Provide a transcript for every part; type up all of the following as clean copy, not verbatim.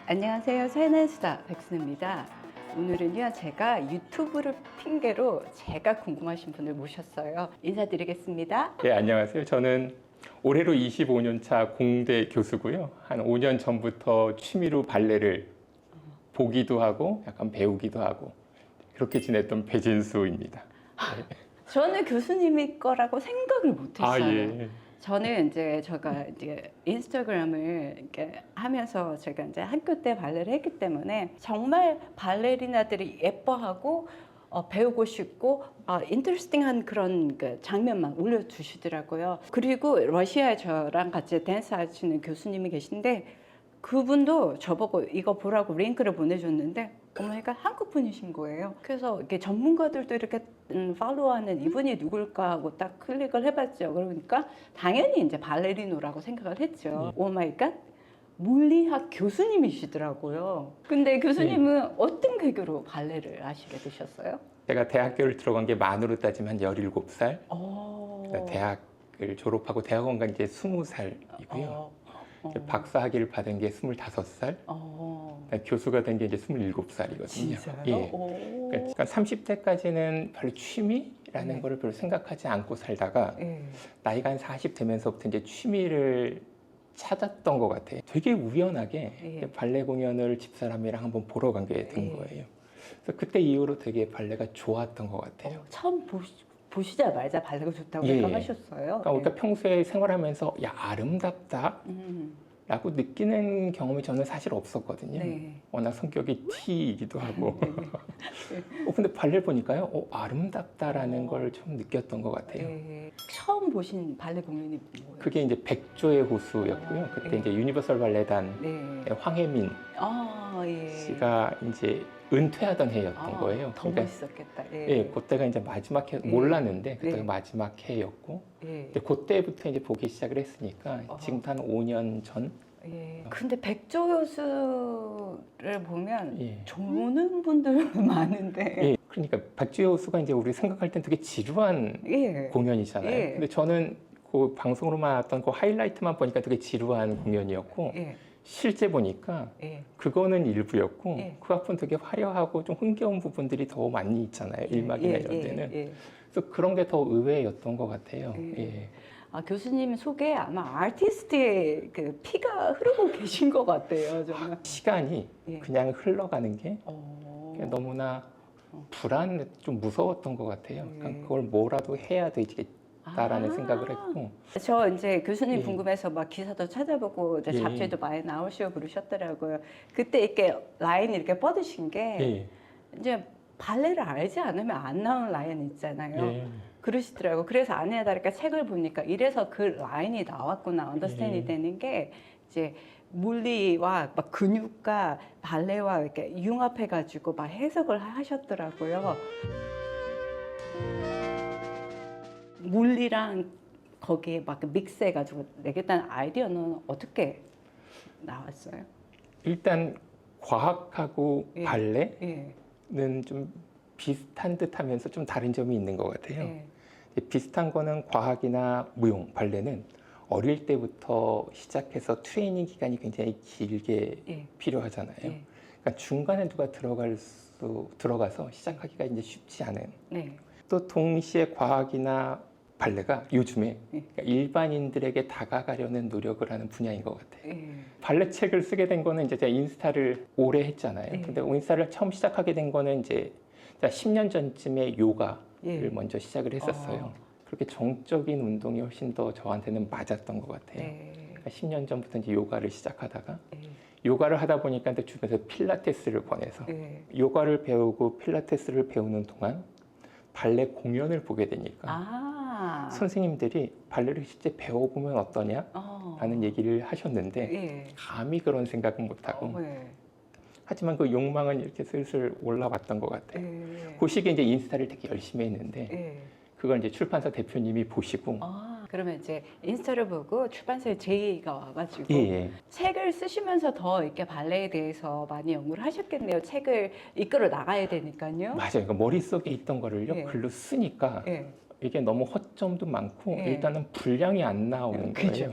안녕하세요. 사연의 수다 백순입니다. 오늘은요, 제가 유튜브를 핑계로 제가 궁금하신 분을 모셨어요. 인사드리겠습니다. 네, 안녕하세요. 저는 올해로 25년 차 공대 교수고요. 한 5년 전부터 취미로 발레를 보기도 하고 약간 배우기도 하고 그렇게 지냈던 배진수입니다. 저는 교수님일 거라고 생각을 못했어요. 아, 예. 저는 제가 인스타그램을 이렇게 하면서 제가 이제 학교 때 발레를 했기 때문에 정말 발레리나들이 예뻐하고 배우고 싶고 인터레스팅한 그런 그 장면만 올려주시더라고요. 그리고 러시아에 저랑 같이 댄스 하시는 교수님이 계신데 그분도 저보고 이거 보라고 링크를 보내줬는데 어머니가 한국 분이신 거예요. 그래서 이렇게 전문가들도 이렇게 팔로우하는 이분이 누굴까 하고 딱 클릭을 해봤죠. 그러니까 당연히 이제 발레리노라고 생각을 했죠. 오 마이 갓. 물리학 교수님이시더라고요. 근데 교수님은 어떤 계기로 발레를 하시게 되셨어요? 제가 대학교를 들어간 게 만으로 따지면 한 17살. 어. 대학을 졸업하고 대학원 간 게 20살이고요. 박사학위를 받은 게 25살. 교수가 된 게 이제 27살이거든요. 진짜요? 예. 그러니까 30대까지는 별로 취미라는 네. 거를 별로 생각하지 않고 살다가 나이가 한 40 되면서부터 이제 취미를 찾았던 것 같아요. 되게 우연하게 발레 공연을 집사람이랑 한번 보러 간 게 된 거예요. 그래서 그때 이후로 되게 발레가 좋았던 것 같아요. 처음 보시자마자 발레가 좋다고 예. 생각하셨어요? 그러니까 우리가 평소에 생활하면서 야, 아름답다 라고 느끼는 경험이 저는 사실 없었거든요. 네. 워낙 성격이 T이기도 하고. 근데 발레 보니까요, 아름답다라는 걸 좀 느꼈던 것 같아요. 처음 보신 발레 공연이 뭐예요? 그게 이제 백조의 호수였고요. 그때 이제 유니버설 발레단 황혜민 씨가 이제 은퇴하던 해였던 거예요. 더 멋있었겠다. 그때가 이제 마지막 해, 몰랐는데 그때가 마지막 해였고, 그때부터 이제 보기 시작을 했으니까 지금부터 한 5년 전. 근데 백조여수를 보면 조는 분들 많은데. 그러니까 백조의 호수가 이제 우리 생각할 땐 되게 지루한 공연이잖아요. 근데 저는 그 방송으로만 왔던 그 하이라이트만 보니까 되게 지루한 공연이었고. 실제 보니까 그거는 일부였고 그 앞은 되게 화려하고 좀 흥겨운 부분들이 더 많이 있잖아요. 일막이나 이런 데는. 그래서 그런 게 더 의외였던 것 같아요. 교수님 속에 아마 아티스트의 그 피가 흐르고 계신 것 같아요. 정말. 시간이 그냥 흘러가는 게 너무나 좀 무서웠던 것 같아요. 그러니까 그걸 뭐라도 해야 되겠다라는 생각을 했고. 저 이제 교수님 궁금해서 막 기사도 찾아보고 이제 잡지도 많이 나오시고 그러셨더라고요. 그때 이렇게 라인 이렇게 뻗으신 게 이제 발레를 알지 않으면 안 나오는 라인 있잖아요. 그러시더라고요. 그래서 아내에 다르게 책을 보니까 이래서 그 라인이 나왔구나, 언더스탠이 되는 게 이제 물리와 막 근육과 발레와 이렇게 융합해가지고 막 해석을 하셨더라고요. 물리랑 거기에 막 믹스해가지고 내겠다는 아이디어는 어떻게 나왔어요? 일단 과학하고 발레는 좀 비슷한 듯하면서 좀 다른 점이 있는 것 같아요. 비슷한 거는 과학이나 무용, 발레는 어릴 때부터 시작해서 트레이닝 기간이 굉장히 길게 필요하잖아요. 그러니까 중간에 누가 들어가서 시작하기가 이제 쉽지 않은. 또 동시에 과학이나 발레가 요즘에 그러니까 일반인들에게 다가가려는 노력을 하는 분야인 것 같아요. 발레 책을 쓰게 된 거는 이제 제가 인스타를 오래 했잖아요. 근데 인스타를 처음 시작하게 된 거는 이제 10년 전쯤에 요가를 먼저 시작을 했었어요. 그렇게 정적인 운동이 훨씬 더 저한테는 맞았던 것 같아요. 그러니까 10년 전부터 이제 요가를 시작하다가 요가를 하다 보니까 주변에서 필라테스를 권해서 요가를 배우고 필라테스를 배우는 동안 발레 공연을 보게 되니까 선생님들이 발레를 실제 배워보면 어떠냐? 라는 얘기를 하셨는데 감히 그런 생각은 못하고 하지만 그 욕망은 이렇게 슬슬 올라왔던 것 같아요. 그 시기에 이제 인스타를 되게 열심히 했는데 그걸 이제 출판사 대표님이 보시고 그러면 이제 인스타를 보고 출판사에 제의가 와가지고 책을 쓰시면서 더 이렇게 발레에 대해서 많이 연구를 하셨겠네요. 책을 이끌어 나가야 되니까요. 맞아요. 그러니까 머릿속에 있던 거를요 글로 쓰니까 이게 너무 허점도 많고 일단은 분량이 안 나오는 거예요.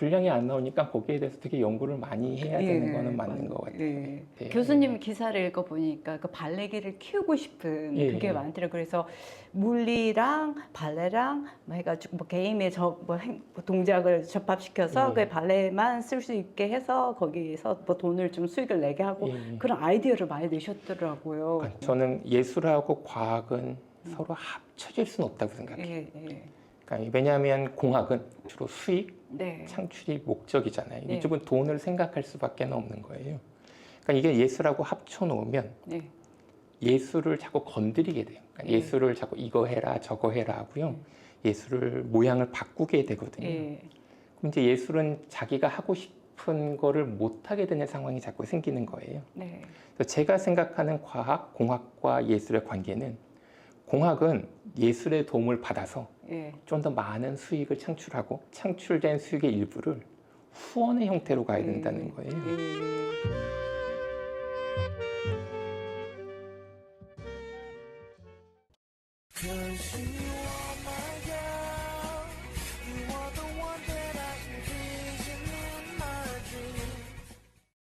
분량이 안 나오니까 거기에 대해서 되게 연구를 많이 해야 되는 예, 거는 맞는 것 같아요. 예. 네. 교수님 기사를 읽어보니까 그 발레기를 키우고 싶은 예, 그게 예. 많더라고요. 그래서 물리랑 발레랑 뭐 해가지고 뭐 게임의 동작을 접합시켜서 예. 그 발레만 쓸 수 있게 해서 거기에서 뭐 돈을 좀 수익을 내게 하고 예. 그런 아이디어를 많이 내셨더라고요. 그러니까 저는 예술하고 과학은 서로 합쳐질 수는 없다고 생각해요. 예, 예. 그러니까 왜냐하면 공학은 주로 수익, 네. 창출이 목적이잖아요. 네. 이쪽은 돈을 생각할 수밖에 없는 거예요. 그러니까 이게 예술하고 합쳐 놓으면 네. 예술을 자꾸 건드리게 돼요. 그러니까 네. 예술을 자꾸 이거 해라 저거 해라 하고요. 예술을 모양을 바꾸게 되거든요. 예. 그럼 이제 예술은 자기가 하고 싶은 거를 못 하게 되는 상황이 자꾸 생기는 거예요. 네. 그래서 제가 생각하는 과학, 공학과 예술의 관계는 공학은 예술의 도움을 받아서 예. 좀 더 많은 수익을 창출하고 창출된 수익의 일부를 후원의 형태로 가야 된다는 거예요. 예.